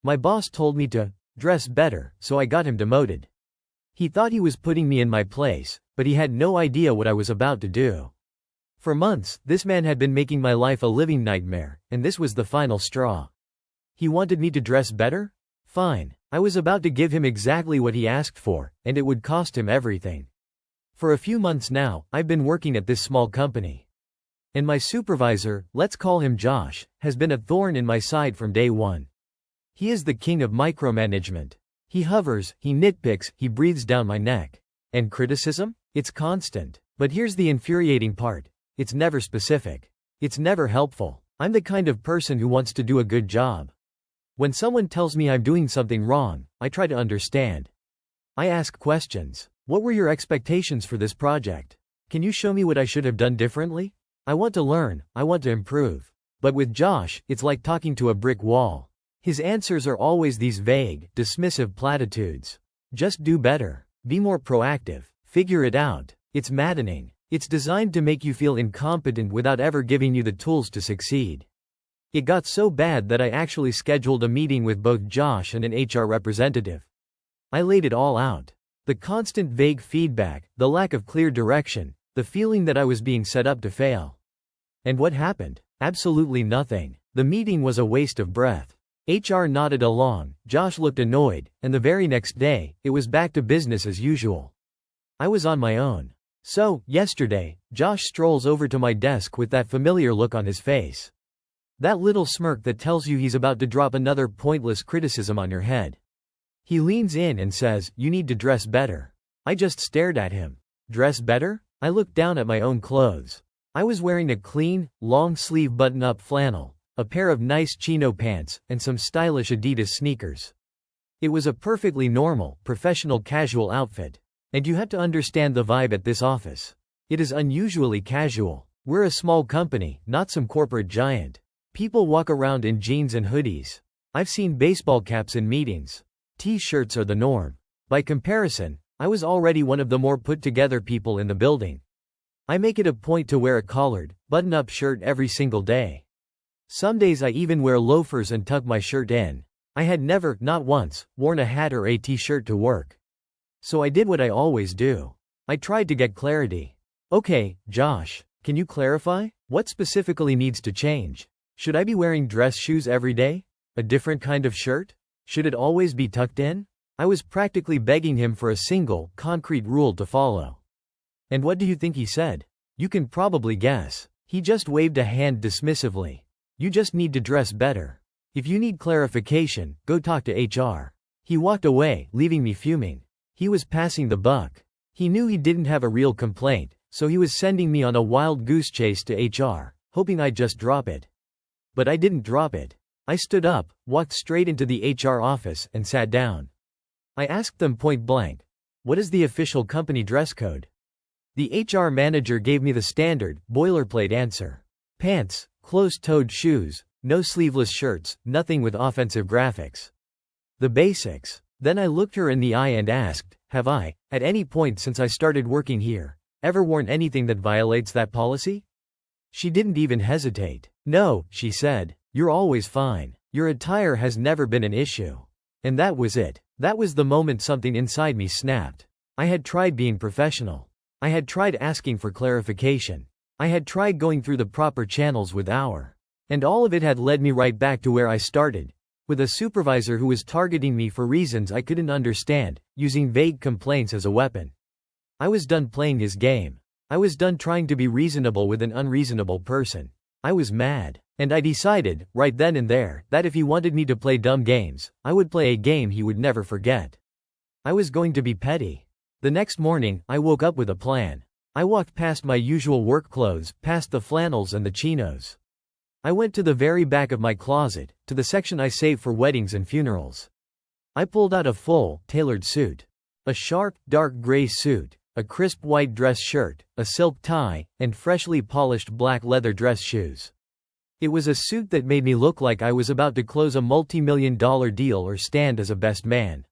My boss told me to dress better, so I got him demoted. He thought he was putting me in my place, but he had no idea what I was about to do. For months, this man had been making my life a living nightmare, and this was the final straw. He wanted me to dress better? Fine. I was about to give him exactly what he asked for, and it would cost him everything. For a few months now, I've been working at this small company. And my supervisor, let's call him Josh, has been a thorn in my side from day one. He is the king of micromanagement. He hovers, he nitpicks, he breathes down my neck. And criticism? It's constant. But here's the infuriating part. It's never specific. It's never helpful. I'm the kind of person who wants to do a good job. When someone tells me I'm doing something wrong, I try to understand. I ask questions. What were your expectations for this project? Can you show me what I should have done differently? I want to learn, I want to improve. But with Josh, it's like talking to a brick wall. His answers are always these vague, dismissive platitudes. Just do better. Be more proactive. Figure it out. It's maddening. It's designed to make you feel incompetent without ever giving you the tools to succeed. It got so bad that I actually scheduled a meeting with both Josh and an HR representative. I laid it all out. The constant vague feedback, the lack of clear direction, the feeling that I was being set up to fail. And what happened? Absolutely nothing. The meeting was a waste of breath. HR nodded along, Josh looked annoyed, and the very next day, it was back to business as usual. I was on my own. So, yesterday, Josh strolls over to my desk with that familiar look on his face. That little smirk that tells you he's about to drop another pointless criticism on your head. He leans in and says, "You need to dress better." I just stared at him. Dress better? I looked down at my own clothes. I was wearing a clean, long-sleeve button-up flannel, a pair of nice chino pants, and some stylish Adidas sneakers. It was a perfectly normal, professional casual outfit. And you have to understand the vibe at this office. It is unusually casual. We're a small company, not some corporate giant. People walk around in jeans and hoodies. I've seen baseball caps in meetings. T-shirts are the norm. By comparison, I was already one of the more put-together people in the building. I make it a point to wear a collared, button-up shirt every single day. Some days I even wear loafers and tuck my shirt in. I had never, not once, worn a hat or a t-shirt to work. So I did what I always do. I tried to get clarity. Okay, Josh, can you clarify? What specifically needs to change? Should I be wearing dress shoes every day? A different kind of shirt? Should it always be tucked in? I was practically begging him for a single, concrete rule to follow. And what do you think he said? You can probably guess. He just waved a hand dismissively. You just need to dress better. If you need clarification, go talk to HR. He walked away, leaving me fuming. He was passing the buck. He knew he didn't have a real complaint, so he was sending me on a wild goose chase to HR, hoping I'd just drop it. But I didn't drop it. I stood up, walked straight into the HR office, and sat down. I asked them point blank, "What is the official company dress code?" The HR manager gave me the standard, boilerplate answer. Pants, closed-toed shoes, no sleeveless shirts, nothing with offensive graphics. The basics. Then I looked her in the eye and asked, "Have I, at any point since I started working here, ever worn anything that violates that policy?" She didn't even hesitate. "No," she said, "you're always fine. Your attire has never been an issue." And that was it. That was the moment something inside me snapped. I had tried being professional. I had tried asking for clarification. I had tried going through the proper channels with our. And all of it had led me right back to where I started, with a supervisor who was targeting me for reasons I couldn't understand, using vague complaints as a weapon. I was done playing his game. I was done trying to be reasonable with an unreasonable person. I was mad. And I decided, right then and there, that if he wanted me to play dumb games, I would play a game he would never forget. I was going to be petty. The next morning, I woke up with a plan. I walked past my usual work clothes, past the flannels and the chinos. I went to the very back of my closet, to the section I save for weddings and funerals. I pulled out a full, tailored suit. A sharp, dark gray suit, a crisp white dress shirt, a silk tie, and freshly polished black leather dress shoes. It was a suit that made me look like I was about to close a multi-million-dollar deal or stand as a best man.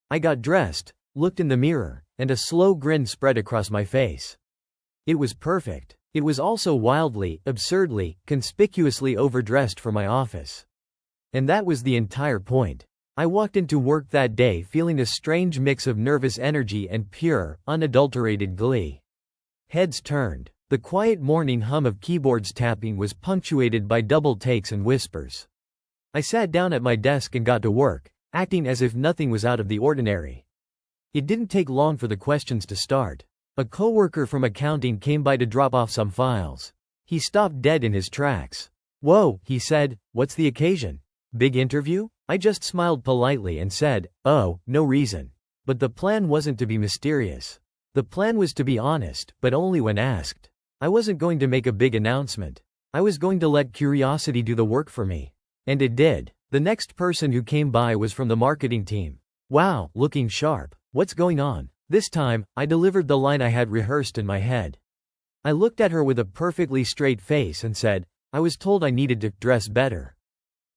I got dressed, looked in the mirror, and a slow grin spread across my face. It was perfect. It was also wildly, absurdly, conspicuously overdressed for my office. And that was the entire point. I walked into work that day feeling a strange mix of nervous energy and pure, unadulterated glee. Heads turned. The quiet morning hum of keyboards tapping was punctuated by double takes and whispers. I sat down at my desk and got to work, acting as if nothing was out of the ordinary. It didn't take long for the questions to start. A coworker from accounting came by to drop off some files. He stopped dead in his tracks. "Whoa," he said, "what's the occasion? Big interview?" I just smiled politely and said, "Oh, no reason." But the plan wasn't to be mysterious. The plan was to be honest, but only when asked. I wasn't going to make a big announcement. I was going to let curiosity do the work for me. And it did. The next person who came by was from the marketing team. "Wow, looking sharp. What's going on?" This time, I delivered the line I had rehearsed in my head. I looked at her with a perfectly straight face and said, "I was told I needed to dress better."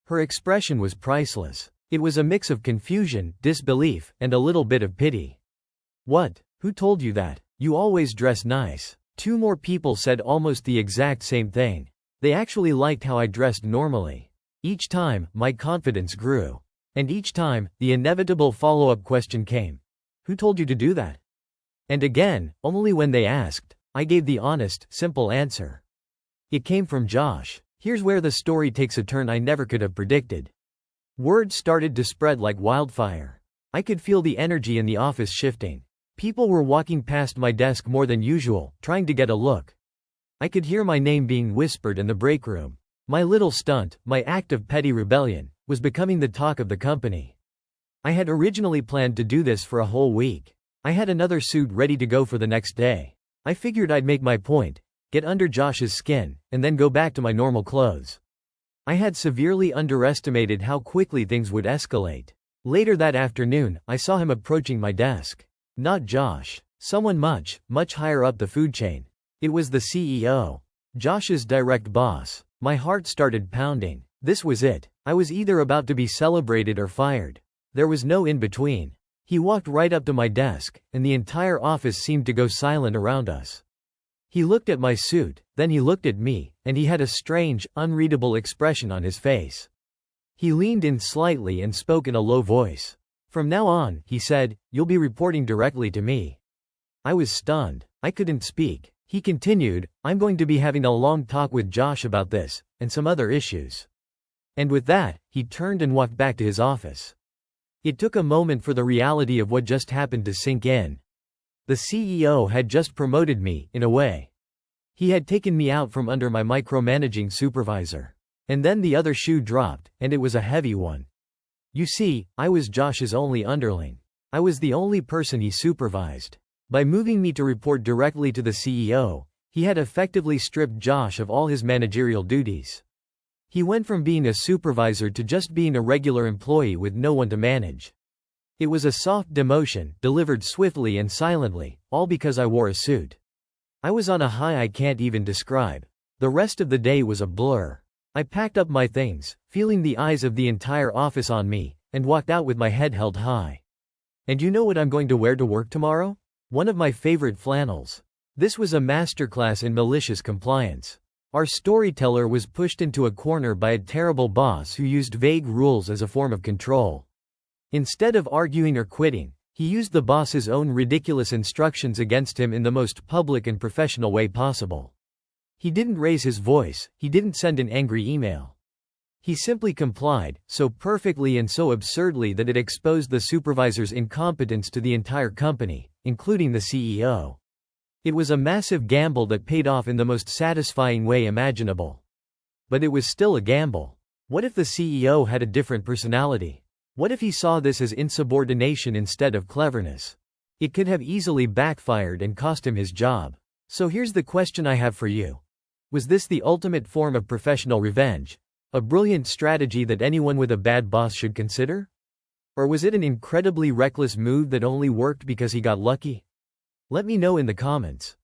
Her expression was priceless. It was a mix of confusion, disbelief, and a little bit of pity. "What? Who told you that? You always dress nice." Two more people said almost the exact same thing. They actually liked how I dressed normally. Each time, my confidence grew. And each time, the inevitable follow-up question came. "Who told you to do that?" And again, only when they asked, I gave the honest, simple answer. It came from Josh. Here's where the story takes a turn I never could have predicted. Word started to spread like wildfire. I could feel the energy in the office shifting. People were walking past my desk more than usual, trying to get a look. I could hear my name being whispered in the break room. My little stunt, my act of petty rebellion, was becoming the talk of the company. I had originally planned to do this for a whole week. I had another suit ready to go for the next day. I figured I'd make my point, get under Josh's skin, and then go back to my normal clothes. I had severely underestimated how quickly things would escalate. Later that afternoon, I saw him approaching my desk. Not Josh. Someone much, much higher up the food chain. It was the CEO. Josh's direct boss. My heart started pounding. This was it. I was either about to be celebrated or fired. There was no in-between. He walked right up to my desk, and the entire office seemed to go silent around us. He looked at my suit, then he looked at me, and he had a strange, unreadable expression on his face. He leaned in slightly and spoke in a low voice. "From now on," he said, "you'll be reporting directly to me." I was stunned. I couldn't speak. He continued, "I'm going to be having a long talk with Josh about this, and some other issues." And with that, he turned and walked back to his office. It took a moment for the reality of what just happened to sink in. The CEO had just promoted me, in a way. He had taken me out from under my micromanaging supervisor. And then the other shoe dropped, and it was a heavy one. You see, I was Josh's only underling. I was the only person he supervised. By moving me to report directly to the CEO, he had effectively stripped Josh of all his managerial duties. He went from being a supervisor to just being a regular employee with no one to manage. It was a soft demotion, delivered swiftly and silently, all because I wore a suit. I was on a high I can't even describe. The rest of the day was a blur. I packed up my things, feeling the eyes of the entire office on me, and walked out with my head held high. And you know what I'm going to wear to work tomorrow? One of my favorite flannels. This was a masterclass in malicious compliance. Our storyteller was pushed into a corner by a terrible boss who used vague rules as a form of control. Instead of arguing or quitting, he used the boss's own ridiculous instructions against him in the most public and professional way possible. He didn't raise his voice, he didn't send an angry email. He simply complied, so perfectly and so absurdly that it exposed the supervisor's incompetence to the entire company, including the CEO. It was a massive gamble that paid off in the most satisfying way imaginable. But it was still a gamble. What if the CEO had a different personality? What if he saw this as insubordination instead of cleverness? It could have easily backfired and cost him his job. So here's the question I have for you. Was this the ultimate form of professional revenge? A brilliant strategy that anyone with a bad boss should consider? Or was it an incredibly reckless move that only worked because he got lucky? Let me know in the comments.